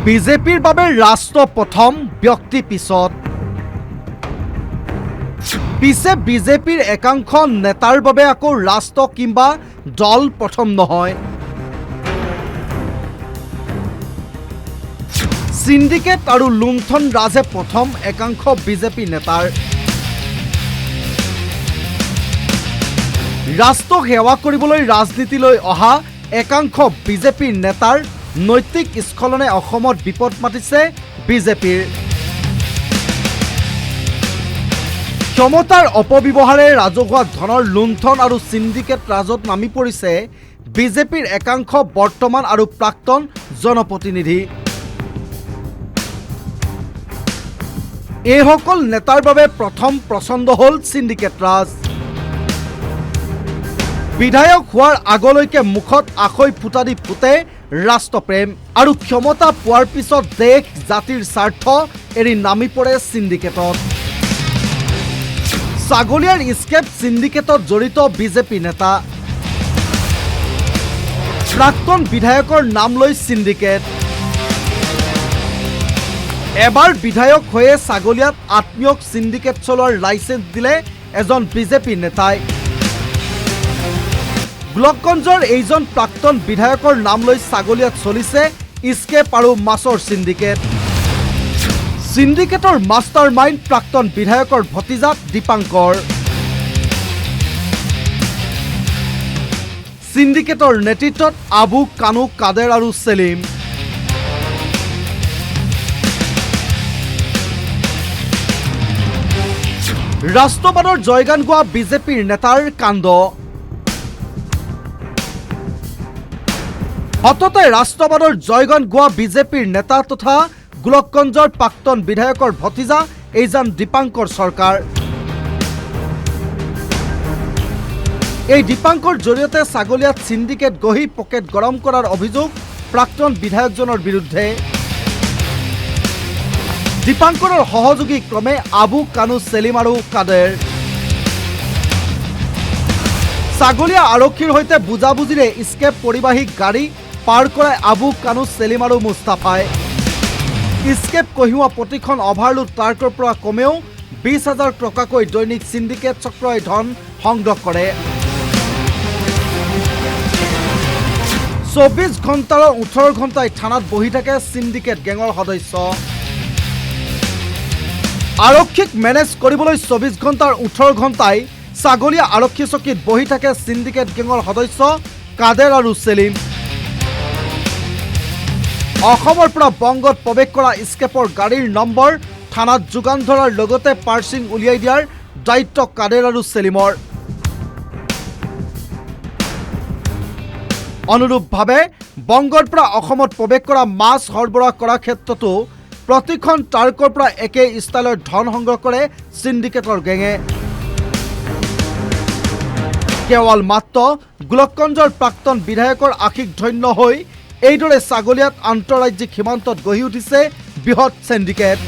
বিজেপিৰ বাবে ৰাষ্ট্ৰ প্ৰথম ব্যক্তি পিছত পিছে বিজেপিৰ একাংশ নেতাৰ বাবে আকৌ ৰাষ্ট্ৰ কিংবা দল প্ৰথম নহয়। সিন্ডিকেট আৰু লুণ্ঠন ৰাজে প্ৰথম একাংশ বিজেপি নেতাৰ। ৰাষ্ট্ৰক সেৱা কৰিবলৈ ৰাজনীতিলৈ অহা একাংশ বিজেপিৰ নেতাৰ নৈতিক স্খলনে অসমত বিপদ মাতিছে বিজেপিৰ। ক্ষমতাৰ অপব্যৱহাৰে ৰাজহুৱা ধনৰ লুণ্ঠন আৰু সিন্ডিকেট ৰাজত নামি পৰিছে বিজেপিৰ একাংশ বৰ্তমান আৰু প্ৰাক্তন জনপ্ৰতিনিধি। এইসকল নেতাৰ বাবে প্ৰথম প্ৰচণ্ড হ'ল সিন্ডিকেট ৰাজ। বিধায়ক হোৱাৰ আগলৈকে মুখত আখৈ ফুটা দি ফুটে ৰাষ্ট্ৰপ্ৰেম আৰু ক্ষমতা পোৱাৰ পিছত দেশ জাতিৰ স্বাৰ্থ এৰি নামি পৰে সিন্ডিকেটত। ছাগলীয়াৰ স্কেপ সিন্ডিকেটত জড়িত বিজেপি নেতা। প্ৰাক্তন বিধায়কৰ নাম লৈ সিন্ডিকেট। এবাৰ বিধায়ক হৈয়ে ছাগলীয়াত আত্মীয়ক সিন্ডিকেট চলোৱাৰ লাইচেন্স দিলে এজন বিজেপি নেতাই। গোলকগঞ্জৰ এইজন প্ৰাক্তন বিধায়কৰ নাম লৈ ছাগলীয়াত চলিছে স্কেপ আৰু মাছৰ সিন্ডিকেট। সিন্ডিকেটৰ মাষ্টাৰ মাইণ্ড প্ৰাক্তন বিধায়কৰ ভতিজা দীপাংকৰ। সিন্ডিকেটৰ নেতৃত্বত আবু, কানু, কাদেৰ আৰু সেলিম। ৰাষ্ট্ৰবাদৰ জয়গান গোৱা বিজেপিৰ নেতাৰ কাণ্ড। সততে ৰাষ্ট্ৰবাদৰ জয়গান গোৱা বিজেপিৰ নেতা তথা গোলকগঞ্জৰ প্ৰাক্তন বিধায়কৰ ভতিজা এইজন দীপাংকৰ চৰকাৰ। এই দীপাংকৰ জৰিয়তে ছাগলীয়াত সিন্ডিকেট গঢ়ি পকেট গৰম কৰাৰ অভিযোগ প্ৰাক্তন বিধায়কজনৰ বিৰুদ্ধে। দীপাংকৰৰ সহযোগী ক্ৰমে আবু, কানু, সেলিম আৰু কাদেৰ। ছাগলীয়া আৰক্ষীৰ সৈতে বুজাবুজিৰে স্কেপ পৰিবাহী গাড়ী পাৰ কৰাই আবু, কানু, সেলিম আৰু মুস্তাফাই। স্কেপ কঢ়িওৱা প্ৰতিখন অভাৰলোড ট্ৰাকৰ পৰা কমেও 20,000 টকাকৈ দৈনিক সিন্ডিকেট চক্ৰই ধন সংগ্ৰহ কৰে। 24 ঘণ্টাৰ 18 ঘণ্টাই থানাত বহি থাকে সিন্ডিকেট গেঙৰ সদস্য। আৰক্ষীক মেনেজ কৰিবলৈ 24 ঘণ্টাৰ 18 ঘণ্টাই ছাগলীয়া আৰক্ষী চকীত বহি থাকে সিন্ডিকেট গেঙৰ সদস্য কাদেৰ আৰু সেলিম। অসমৰ পৰা বংগত প্ৰৱেশ কৰা স্কেপৰ গাড়ীৰ নম্বৰ থানাত যোগান ধৰাৰ লগতে পাৰ্চিং উলিয়াই দিয়াৰ দায়িত্ব কাদেৰ আৰু সেলিমৰ। অনুৰূপভাৱে বংগৰ পৰা অসমত প্ৰৱেশ কৰা মাছ সৰবৰাহ কৰাৰ ক্ষেত্ৰতো প্ৰতিখন ট্ৰাকৰ পৰা একে ষ্টাইলৰ ধন সংগ্ৰহ কৰে সিন্ডিকেটৰ গেঙে। কেৱল মাত্ৰ গোলকগঞ্জৰ প্ৰাক্তন বিধায়কৰ আশীষ ধন্য হৈ এইদৰে ছাগলীয়াত আন্তঃৰাজ্যিক সীমান্তত গঢ়ি উঠিছে বৃহৎ সিন্ডিকেট।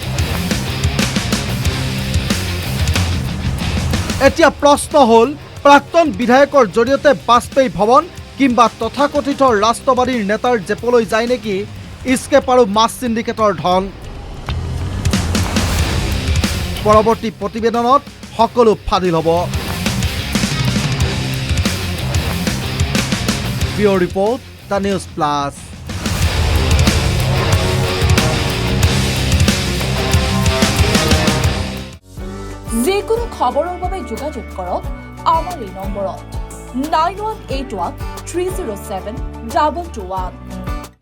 এতিয়া প্ৰশ্ন হ'ল প্ৰাক্তন বিধায়কৰ জৰিয়তে বাজপেয়ী ভৱন কিংবা তথাকথিত ৰাষ্ট্ৰবাদীৰ নেতাৰ জেপলৈ যায় নেকি স্কেপ আৰু মাছ সিন্ডিকেটৰ ধন? পৰৱৰ্তী প্ৰতিবেদনত সকলো ফাদিল হ'ব। Bureau report, the news plus. যিকোনো খবৰৰ বাবে যোগাযোগ কৰক আমাৰ এই নম্বৰত 9181 307 2221।